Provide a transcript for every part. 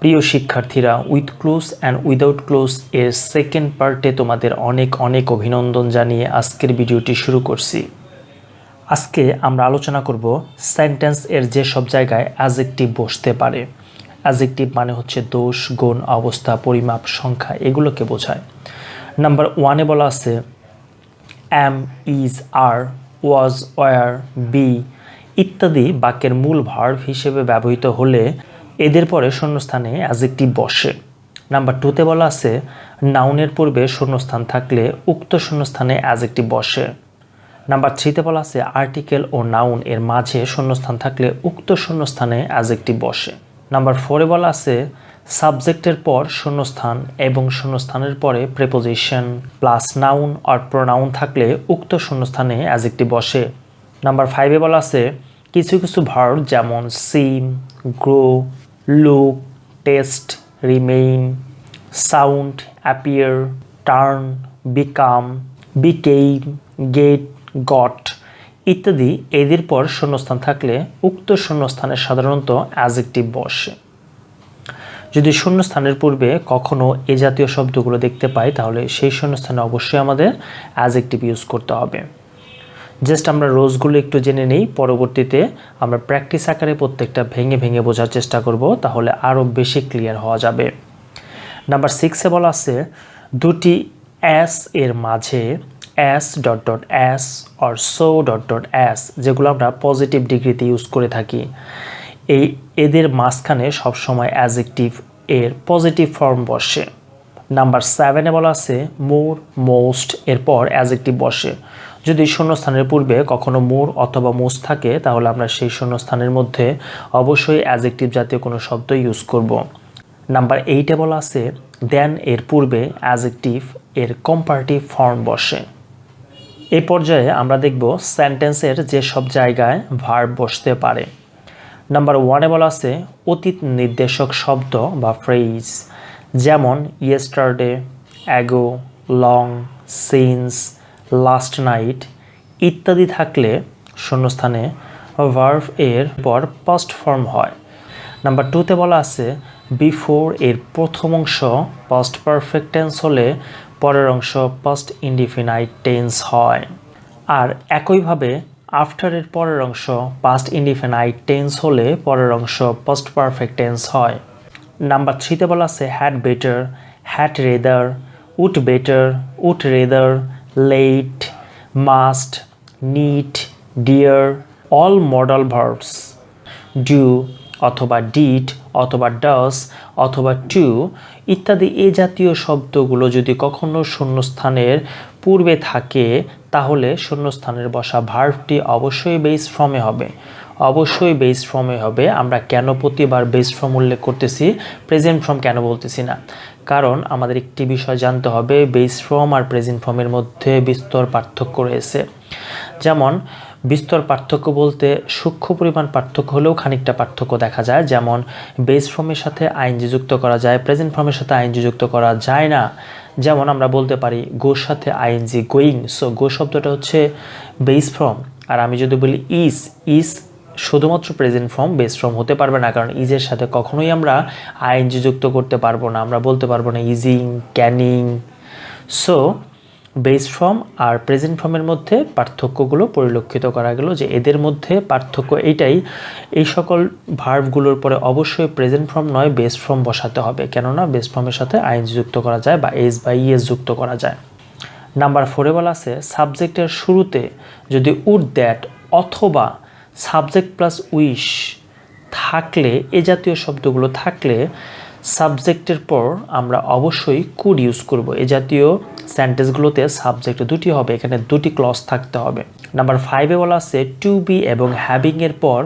প্রিয় শিক্ষার্থীরা, with close and without close এর সেকেন্ড পার্টে তোমাদের অনেক অনেক অভিনন্দন জানিয়ে আজকের ভিডিওটি শুরু করছি। আজকে আমরা আলোচনা করব সেন্টেন্স এর যে সব জায়গায় অ্যাডজেক্টিভ বসতে পারে। অ্যাডজেক্টিভ মানে হচ্ছে দোষ, গুণ, অবস্থা, পরিমাপ, সংখ্যা, এগুলোকে বোঝায়। নাম্বার 1-এ বলা আছে am, is, are, was, were, be ইত্যাদি বাক্যের মূল ভার্ব হিসেবে ব্যবহৃত হলে এদের পরে শূন্যস্থানে অ্যাডজেক্টিভ বসে। নাম্বার 2-তে বলা আছে নাউনের পূর্বে শূন্যস্থান থাকলে উক্ত শূন্যস্থানে অ্যাডজেক্টিভ বসে। নাম্বার 3-তে বলা আছে আর্টিকেল ও নাউন এর মাঝে শূন্যস্থান থাকলে উক্ত শূন্যস্থানে অ্যাডজেক্টিভ বসে। নাম্বার 4-এ বলা আছে সাবজেক্টের পর শূন্যস্থান এবং শূন্যস্থানের পরে preposition plus noun or pronoun থাকলে উক্ত শূন্যস্থানে অ্যাডজেক্টিভ বসে। নাম্বার 5-এ বলা আছে কিছু কিছু ভার্ব যেমন seem, grow, look, taste, remain, sound, appear, turn, become, became, get, got ইত্যাদি এদের পর শূন্যস্থান থাকলে উক্ত শূন্যস্থানে সাধারণত অ্যাডজেক্টিভ বসে। যদি শূন্যস্থানের পূর্বে কখনো এ জাতীয় শব্দগুলো দেখতে পাই তাহলে সেই শূন্যস্থানে অবশ্যই আমাদের অ্যাডজেক্টিভ ইউজ করতে হবে। জাস্ট আমরা রোজগুলো একটু জেনে নেই, পরবর্তীতে আমরা প্র্যাকটিস আকারে প্রত্যেকটা ভেঙে ভেঙে বোঝার চেষ্টা করব, তাহলে আরও বেশি ক্লিয়ার হওয়া যাবে। নাম্বার 6-এ বলা আছে দুটি অ্যাস এর মাঝে as dot dot as or so dot dot as, যেগুলো আমরা পজিটিভ ডিগ্রিতে ইউজ করে থাকি, এদের মাঝখানে সবসময় অ্যাডজেক্টিভ এর পজিটিভ ফর্ম বসে। নাম্বার 7-এ বলা আছে মোর, মোস্ট এরপর অ্যাডজেক্টিভ বসে। যদি শূন্যস্থানের পূর্বে কখনো মোর অথবা মোস্ট থাকে তাহলে আমরা সেই শূন্যস্থানের মধ্যে অবশ্যই অ্যাডজেক্টিভ জাতীয় কোনো শব্দ ইউজ করব। নাম্বার 8-এ বলা আছে দেন এর পূর্বে অ্যাডজেক্টিভ এর কম্পারেটিভ ফর্ম বসে। এই পর্যায়ে আমরা দেখব সেন্টেন্সের যে সব জায়গায় ভার্ব বসতে পারে। নাম্বার 1-এ বলা আছে অতীত নির্দেশক শব্দ বা ফ্রেজ যেমন yesterday, ago, long, since, last night ইত্যাদি থাকলে শূন্যস্থানে ভার্ব এর পর পাস্ট ফর্ম হয়। নাম্বার 2-তে বলা আছে বিফোর এর প্রথম অংশ পাস্ট পারফেক্ট টেন্স হলে পরের অংশ পাস্ট ইনডিফিনাইট টেন্স হয়, আর একইভাবে আফটার এর পরের অংশ পাস্ট ইনডিফিনাইট টেন্স হলে পরের অংশ পাস্ট পারফেক্ট টেন্স হয়। নাম্বার 3-তে বলা আছে had better, had rather, would better, would rather, let, must, need, dare all modal verbs do অথবা ডিড অথবা ডাস অথবা টু ইত্যাদি এ জাতীয় শব্দগুলো যদি কখনো শূন্যস্থানের পূর্বে থাকে তাহলে শূন্যস্থানের বসা ভার্বটি অবশ্যই বেস ফর্মে হবে, অবশ্যই বেস ফর্মে হবে। আমরা কেন প্রতিবার বেস ফর্ম উল্লেখ করতেছি, প্রেজেন্ট ফর্ম কেন বলতেছি না? কারণ আমাদের একটি বিষয় জানতে হবে, বেস ফর্ম আর প্রেজেন্ট ফর্মের মধ্যে বিস্তর পার্থক্য রয়েছে। যেমন বিস্তর পার্থক্য বলতে সূক্ষ্ম পরিমাণ পার্থক্য হলেও খানিকটা পার্থক্য দেখা যায়। যেমন বেস ফর্মের সাথে আইএনজি যুক্ত করা যায়, প্রেজেন্ট ফর্মের সাথে আইএনজি যুক্ত করা যায় না। যেমন আমরা বলতে পারি গোর সাথে আইএনজি গোয়িং, সো গো শব্দটা হচ্ছে বেস ফর্ম, আর আমি যদি বলি ইজ, ইজ শুধুমাত্র প্রেজেন্ট ফর্ম, বেস ফর্ম হতে পারবে না, কারণ ইজের সাথে কখনোই আমরা আইএনজি যুক্ত করতে পারবো না। আমরা বলতে পারবো না ইজিং, ক্যানিং। সো বেস ফর্ম আর প্রেজেন্ট ফর্মের মধ্যে পার্থক্যগুলো পরিলক্ষিত করা গেল যে এদের মধ্যে পার্থক্য এইটাই, এই সকল ভার্বগুলোর পরে অবশ্যই প্রেজেন্ট ফর্ম নয় বেস ফর্ম বসাতে হবে, কেননা বেস ফর্মের সাথে আইএনজি যুক্ত করা যায় বা এস বা ইএস যুক্ত করা যায়। নাম্বার 4-এ বলা আছে সাবজেক্টের শুরুতে যদি উড, দ্যাট অথবা সাবজেক্ট প্লাস উইশ থাকলে, এ জাতীয় শব্দগুলো থাকলে সাবজেক্টের পর আমরা অবশ্যই কুড ইউজ করব। এ জাতীয় সেন্টেন্সগুলোতে সাবজেক্ট দুটি হবে, এখানে দুটি ক্লজ থাকতে হবে। নাম্বার 5-এ বলা আছে টু বি এবং হ্যাভিং এর পর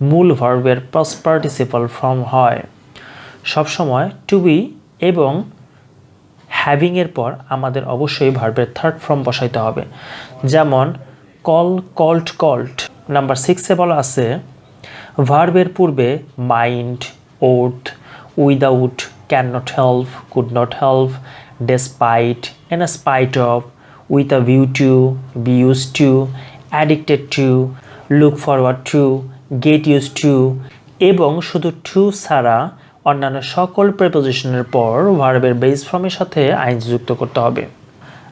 মূল ভার্বের পাস্ট পার্টিসিপাল ফর্ম হয়। সবসময় টু বি এবং হ্যাভিং এর পর আমাদের অবশ্যই ভার্বের থার্ড ফর্ম বসাইতে হবে। যেমন কল, কল্ড, কল্ড। নাম্বার 6-এ বলা আছে ভার্বের পূর্বে mind, oath, without, can not help, could not help, despite, in spite of, with a view to, be used to, addicted to, look forward to, get used to এবং শুধু two ছাড়া অন্যান্য সকল প্রিপোজিশনের পর ভার্বের বেস ফর্মের সাথে আইএনজি যুক্ত করতে হবে।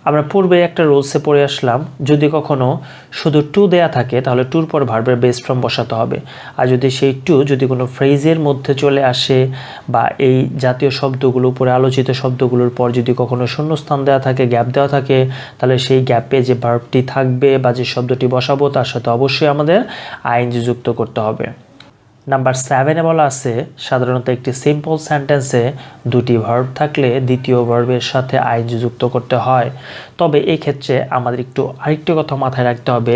আমরা পূর্বে একটা রুলসে পড়ে আসলাম, যদি কখনো শুধু টু দেয়া থাকে তাহলে টুর পর ভার্বের বেস ফর্ম বসাতে হবে। আর যদি সেই টু যদি কোনো ফ্রেজের মধ্যে চলে আসে বা এই জাতীয় শব্দগুলো উপরে আলোচিত শব্দগুলোর পর যদি কখনো শূন্যস্থান দেওয়া থাকে, গ্যাপ দেওয়া থাকে, তাহলে সেই গ্যাপে যে ভার্বটি থাকবে বা যে শব্দটি বসাবো তার সাথে অবশ্যই আমাদের আইএনজি যুক্ত করতে হবে। নাম্বার 7-এ বলা আছে, সাধারণত একটি সিম্পল সেন্টেন্সে দুটি ভার্ব থাকলে দ্বিতীয় ভার্বের সাথে আইএনজি যুক্ত করতে হয়। তবে এই ক্ষেত্রে আমাদের আরেকটি কথা মাথায় রাখতে হবে,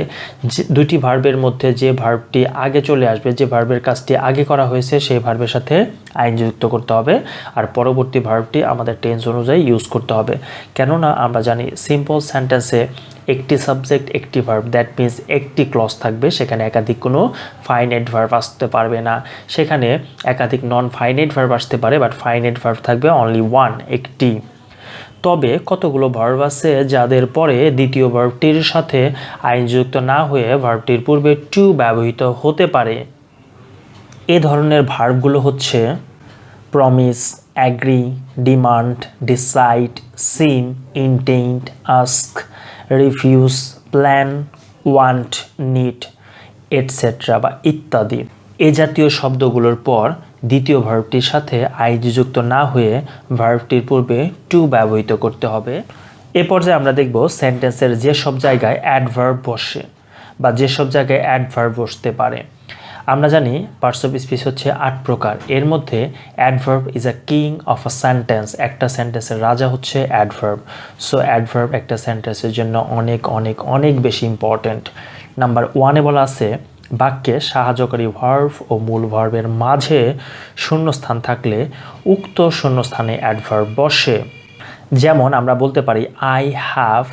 যে দুটি ভার্বের মধ্যে যে ভার্বটি আগে চলে আসবে, যে ভার্বের কাজটি আগে করা হয়েছে সেই ভার্বের সাথে আইএনজি যুক্ত করতে হবে, আর পরবর্তী ভার্বটি আমাদের টেন্স অনুযায়ী ইউজ করতে হবে। কেননা আমরা জানি সিম্পল সেন্টেন্সে একটি সাবজেক্ট একটি ভার্ব, দ্যাট মিন্স একটি ক্লজ থাকবে, সেখানে একাধিক কোনো ফাইনাইট ভার্ব আসতে পারবে না। সেখানে একাধিক নন ফাইনাইট ভার্ব আসতে পারে, বাট ফাইনাইট ভার্ব থাকবে অনলি ওয়ান, একটি। তবে কতগুলো ভার্ব আছে যাদের পরে দ্বিতীয় ভার্বটির সাথে আইএনজি যুক্ত না হয়ে ভার্বটির পূর্বে টু ব্যবহৃত হতে পারে। এ ধরনের ভার্বগুলো হচ্ছে promise, agree, demand, decide, seem, intent, ask, refuse, plan, want, need, etcetera বা ইত্যাদি। এ জাতীয় শব্দগুলোর পর দ্বিতীয় ভার্বটির সাথে আইএনজি যুক্ত না হয়ে ভার্বটির পূর্বে টু ব্যবহৃত করতে হবে। এ পর্যায়ে আমরা দেখব সেন্টেন্সের যেসব জায়গায় অ্যাডভার্ব বসে বা যেসব জায়গায় অ্যাডভার্ব বসতে পারে। আমরা জানি পার্টস অফ স্পিচ হচ্ছে 8 প্রকার, এর মধ্যে adverb is a king of a sentence. একটা সেন্টেন্সের রাজা হচ্ছে অ্যাডভার্ব। সো অ্যাডভার্ব একটা সেন্টেন্সের জন্য অনেক অনেক অনেক বেশি ইম্পর্ট্যান্ট। নাম্বার 1-এ বলা আছে, বাক্যে সাহায্যকারী ভার্ব ও মূল ভার্বের মাঝে শূন্যস্থান থাকলে উক্ত শূন্যস্থানে অ্যাডভার্ব বসে। যেমন আমরা বলতে পারি I have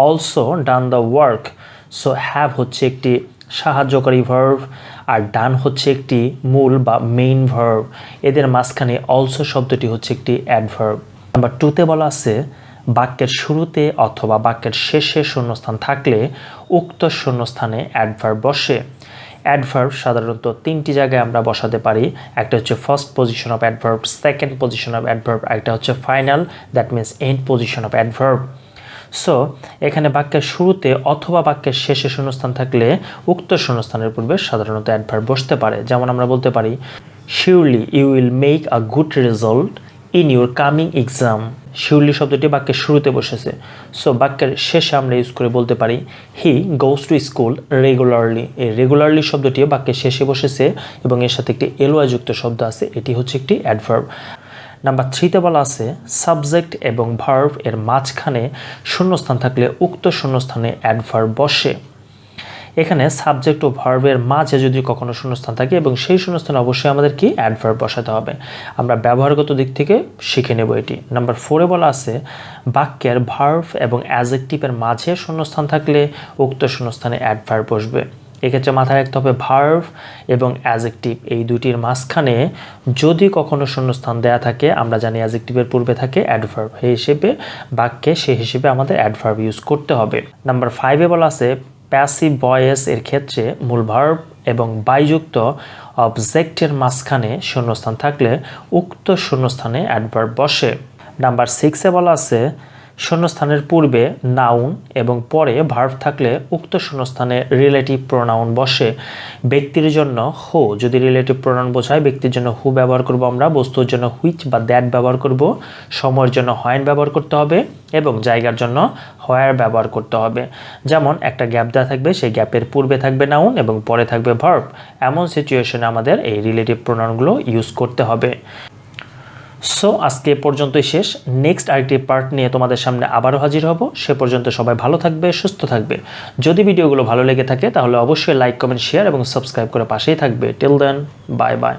also done the work. So have হচ্ছে একটি সাহায্যকারী ভার্ব আর ডান হচ্ছে একটি মূল বা মেইন ভার্ব। এদের মাঝখানে অলসো শব্দটি হচ্ছে একটি অ্যাডভার্ব। নাম্বার 2-তে বলা আছে, বাক্যের শুরুতে অথবা বাক্যের শেষে শূন্যস্থান থাকলে উক্ত শূন্যস্থানে অ্যাডভার্ব বসে। অ্যাডভার্ব সাধারণত 3টি জায়গায় আমরা বসাতে পারি। একটা হচ্ছে first position of adverb, second position of adverb, একটা হচ্ছে final, that means end position of adverb. So এখানে বাক্যের শুরুতে অথবা বাক্যের শেষে শূন্যস্থান থাকলে উক্ত শূন্যস্থানের পূর্বে সাধারণত অ্যাডভার্ব বসতে পারে। যেমন আমরা বলতে পারি surely you will make a good result in your coming exam. Surely শব্দটি বাক্যের শুরুতে বসেছে। সো বাক্যের শেষে আমরা ইউজ করে বলতে পারি হি গোজ টু স্কুল রেগুলারলি। এই রেগুলারলি শব্দটি বাক্যের শেষে বসেছে এবং এর সাথে একটি এলওয়াই যুক্ত শব্দ আছে, এটি হচ্ছে একটি অ্যাডভার্ব। নাম্বার 3-তে বলা আছে, সাবজেক্ট এবং ভার্ব এর মাঝখানে শূন্যস্থান থাকলে উক্ত শূন্যস্থানে অ্যাডভার্ব বসে। এখানে সাবজেক্ট ও ভার্বের মাঝে যদি কখনো শূন্যস্থান থাকে এবং সেই শূন্যস্থানে অবশ্যই আমাদের কি অ্যাডভার্ব বসাতে হবে। আমরা ব্যবহারগত দিক থেকে শিখে নেব এটি। নাম্বার 4-এ বলা আছে, বাক্যের ভার্ব এবং অ্যাডজেক্টিভের মাঝে শূন্যস্থান থাকলে উক্ত শূন্যস্থানে অ্যাডভার্ব বসবে। এক্ষেত্রে মাথায় রাখতে হবে ভার্ব এবং অ্যাডজেক্টিভ এই দুটির মাঝখানে যদি কখনো শূন্যস্থান দেয়া থাকে, আমরা জানি অ্যাডজেক্টিভের পূর্বে থাকে অ্যাডভার্ব, সেই হিসেবে বাক্যে সেই হিসেবে আমাদের অ্যাডভার্ব ইউজ করতে হবে। নাম্বার 5-এ বলা আছে, প্যাসিভ ভয়েস এর ক্ষেত্রে মূল ভার্ব এবং বায়ুযুক্ত অবজেক্টের মাঝখানে শূন্যস্থান থাকলে উক্ত শূন্যস্থানে অ্যাডভার্ব বসে। নাম্বার 6-এ বলা আছে, শূন্যস্থানের পূর্বে নাউন এবং পরে ভার্ব থাকলে উক্ত শূন্যস্থানে রিলেটিভ প্রোনাউন বসে। ব্যক্তির জন্য হু যদি রিলেটিভ প্রোনাউন বোঝায়, ব্যক্তির জন্য হু ব্যবহার করব আমরা, বস্তুর জন্য হুইচ বা দ্যাট ব্যবহার করব, সময়ের জন্য হোয়েন ব্যবহার করতে হবে এবং জায়গার জন্য হোয়ার ব্যবহার করতে হবে। যেমন একটা গ্যাপ দেওয়া থাকবে, সেই গ্যাপের পূর্বে থাকবে নাউন এবং পরে থাকবে ভার্ব। এমন সিচুয়েশনে আমাদের এই রিলেটিভ প্রোনাউনগুলো ইউজ করতে হবে। সো আজকে পর্যন্তই শেষ। নেক্সট আরেকটি পার্ট নিয়ে তোমাদের সামনে আবারও হাজির হব। সে পর্যন্ত সবাই ভালো থাকবে, সুস্থ থাকবে। যদি ভিডিওগুলো ভালো লেগে থাকে তাহলে অবশ্যই লাইক, কমেন্ট, শেয়ার এবং সাবস্ক্রাইব করে পাশেই থাকবে। Till then, bye by.